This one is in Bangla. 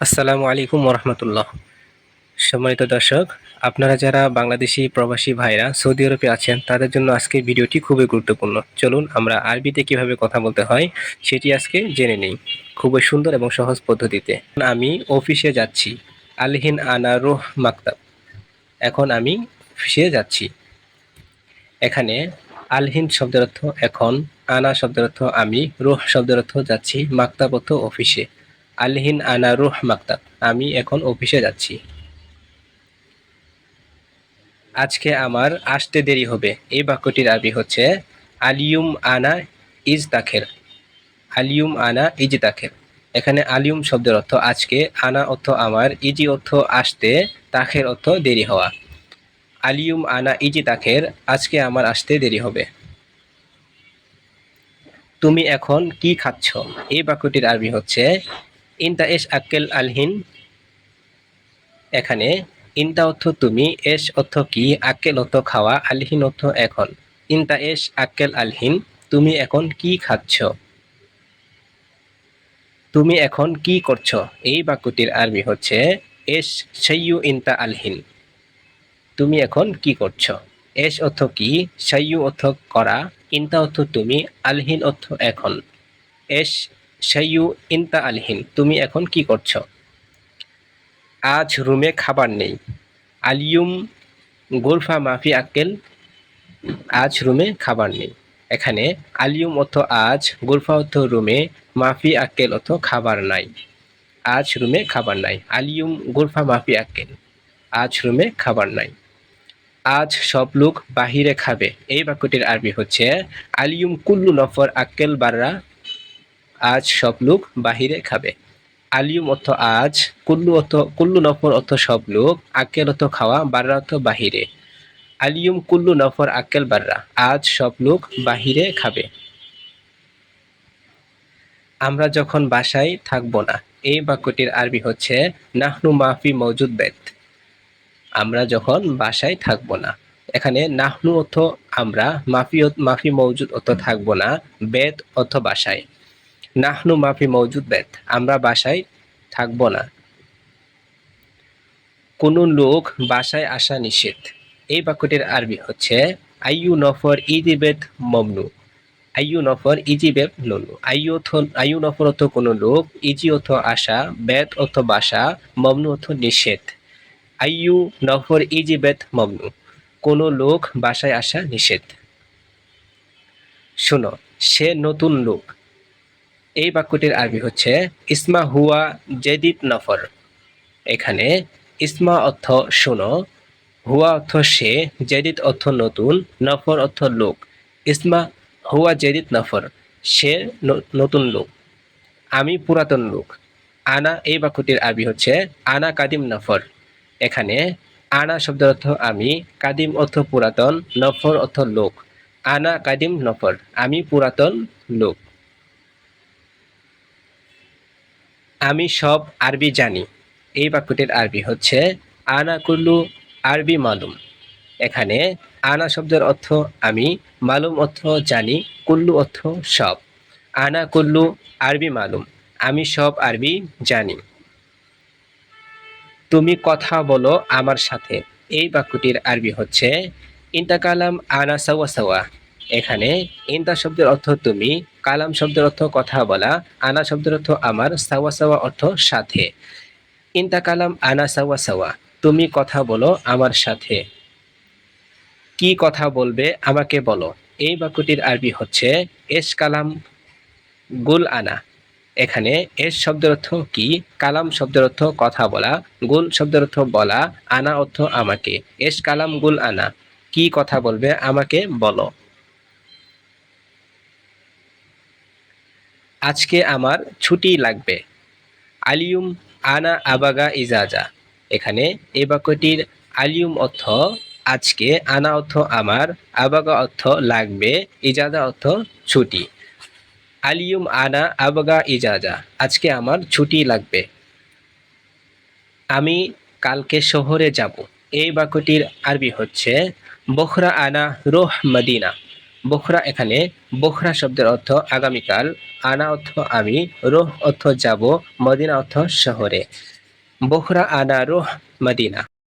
আসসালামু আলাইকুম ওরহমতুল্লাহ। সম্মানিত দর্শক, আপনারা যারা বাংলাদেশি প্রবাসী ভাইরা সৌদি আরবে আছেন তাদের জন্য আজকের ভিডিওটি খুবই গুরুত্বপূর্ণ। চলুন আমরা আরবিতে কিভাবে কথা বলতে হয় সেটি আজকে জেনে নিই খুবই সুন্দর এবং সহজ পদ্ধতিতে। আমি অফিসে যাচ্ছি। আলহিন আনা রুহ মাকতাব। এখন আমি অফিসে যাচ্ছি। এখানে আলহিন শব্দের অর্থ এখন, আনা শব্দের অর্থ আমি, রুহ শব্দের অর্থ যাচ্ছি, মাকতাব অর্থ অফিসে। আলহিন আনা রুহ মাকতাব, আমি এখন অফিসে যাচ্ছি। আজকে আমার আসতে দেরি হবে। এই বাক্যটির আরবি হচ্ছে আলিয়ুম আনা ইজ তাখের। আলিয়ুম আনা ইজ তাখের। এখানে আলিয়ুম শব্দের অর্থ আজকে, আনা অর্থ আমার, ইজি অর্থ আসতে, তাখের অর্থ দেরি হওয়া। আলিয়ুম আনা ইজি তাখের, আজকে আমার আসতে দেরি হবে। তুমি এখন কি খাচ্ছ? এই বাক্যটির আরবি হচ্ছে ইনতা এশ আক্কেল আলহিন। এখানে ইনতা অর্থ তুমি, এশ অর্থ কি, আক্কেল অর্থ খাওয়া, আলহিন অর্থ এখন। ইনতা এশ আক্কেল আলহিন, তুমি এখন কি খাচ্ছ? তুমি এখন কি করছো? এই বাক্যটির আরবি হচ্ছে এশ শাইয়ু ইনতা আলহিন। তুমি এখন কি করছো? এশ অর্থ কি, শাইয়ু অর্থ করা, ইনতা অর্থ তুমি, আলহিন অর্থ এখন। এশ শাইয়ু ইনতা আলহিন, তুমি এখন কি করছো? আজ রুমে খাবার নেই। আলিয়ুম গোরফা মাফি আক্কেল। আজ রুমে খাবার নেই। এখানে আলিয়ুম অর্থ আজ, গোরফা অর্থ রুমে, মাফি আক্কেল অর্থ খাবার নাই। আজ রুমে খাবার নাই। আলিয়ুম গোরফা মাফি আক্কেল, আজ রুমে খাবার নাই। আজ সব লোক বাহিরে খাবে। এই বাক্যটির আরবি হচ্ছে আলিয়ুম কুল্লু নফর আক্কেল বাররা। আজ সব লোক বাহিরে খাবে। আলিয়ুম অর্থ আজ, কুল্লু নফর অর্থ সব লোক, আক্কেল অর্থ খাওয়া, বাররা অর্থ বাহিরে। আলিয়ুম কুল্লু নফর আক্কেল বাররা, আজ সব লোক বাহিরে খাবে। আমরা যখন বাসায় থাকবো না। এই বাক্যটির আরবি হচ্ছে নাহনু মাফি মওজুদ বেত। আমরা যখন বাসায় থাকবো না। এখানে নাহনু অর্থ আমরা, মাফি মওজুদ অর্থ থাকবো না, বেত অর্থ বাসায়। নাহনু মাফি মওজুদ বেত, আমরা বাসায় থাকবো না। কোনো লোক বাসায় আসা নিষেধ। এই বাক্যটির আরবি হচ্ছে আইয়ু নফর ইজিবেত মমনু। আইয়ু নফর ইজিবেত ননু। আইয়ু নফর অর্থ কোনো লোক, ইজি অর্থ আসা, বেত অর্থ বাসা, মমনু অর্থ নিষেধ। আইয়ু নফর ইজিবেত মমনু, কোনো লোক বাসায় আসা নিষেধ। শোনো, সে নতুন লোক। এই বাক্যটির আরবি হচ্ছে ইসমা হুয়া জেদিদ নফর। এখানে ইসমা অর্থ শোনো, হুয়া অর্থ সে, জেদিদ অর্থ নতুন, নফর অর্থ লোক। ইসমা হুয়া জেদিদ নফর, সে নতুন লোক। আমি পুরাতন লোক। আনা এই বাক্যটির আরবি হচ্ছে আনা কাদিম নফর। এখানে আনা শব্দের অর্থ আমি, কাদিম অর্থ পুরাতন, নফর অর্থ লোক। আনা কাদিম নফর, আমি পুরাতন লোক। আমি সব আরবি জানি। এই বাক্যটির আরবি হচ্ছে আনা কুল্লু আরবি মালুম। এখানে আনা শব্দের অর্থ আমি, মালুম অর্থ জানি, কুল্লু অর্থ সব। আনা কুল্লু আরবি মালুম, আমি সব আরবি জানি। তুমি কথা বলো আমার সাথে। এই বাক্যটির আরবি হচ্ছে ইনতা কালাম আনা সাওয়া সাওয়া। এখানে ইনতা শব্দের অর্থ তুমি, কালাম শব্দের অর্থ কথা বলা, আনা শব্দের অর্থ আমার, সাওয়া সাওয়া অর্থ সাথে। ইনতা কালাম আনা সাওয়া সাওয়া, তুমি কথা বলো আমার সাথে। কি কথা বলবে আমাকে বলো। এই বাক্যটির আরবি হচ্ছে এস কালাম গুল আনা। এখানে এস শব্দের অর্থ কি, কালাম শব্দের অর্থ কথা বলা, গুল শব্দের অর্থ বলা, আনা অর্থ আমাকে। এস কালাম গুল আনা, কি কথা বলবে আমাকে বলো। আজকে আমার ছুটি লাগবে। আলিয়ুম আনা আবাগা ইজাজা। এখানে এই বাক্যটির আলিয়ুম অর্থ আজকে, আনা অর্থ আমার, আবাগা অর্থ লাগবে, ইজাজা অর্থ ছুটি। আলিয়ুম আনা আবাগা ইজাজা, আজকে আমার ছুটি লাগবে। আমি কালকে শহরে যাব। এই বাক্যটির আরবি হচ্ছে বখরা আনা রোহ মদিনা। বখরা এখানে বখরা শব্দের অর্থ আগামীকাল, আনা অর্থ আমি, রোহ অর্থ যাব, মদিনা অর্থ শহরে। বখরা আনা রোহ মদিনা।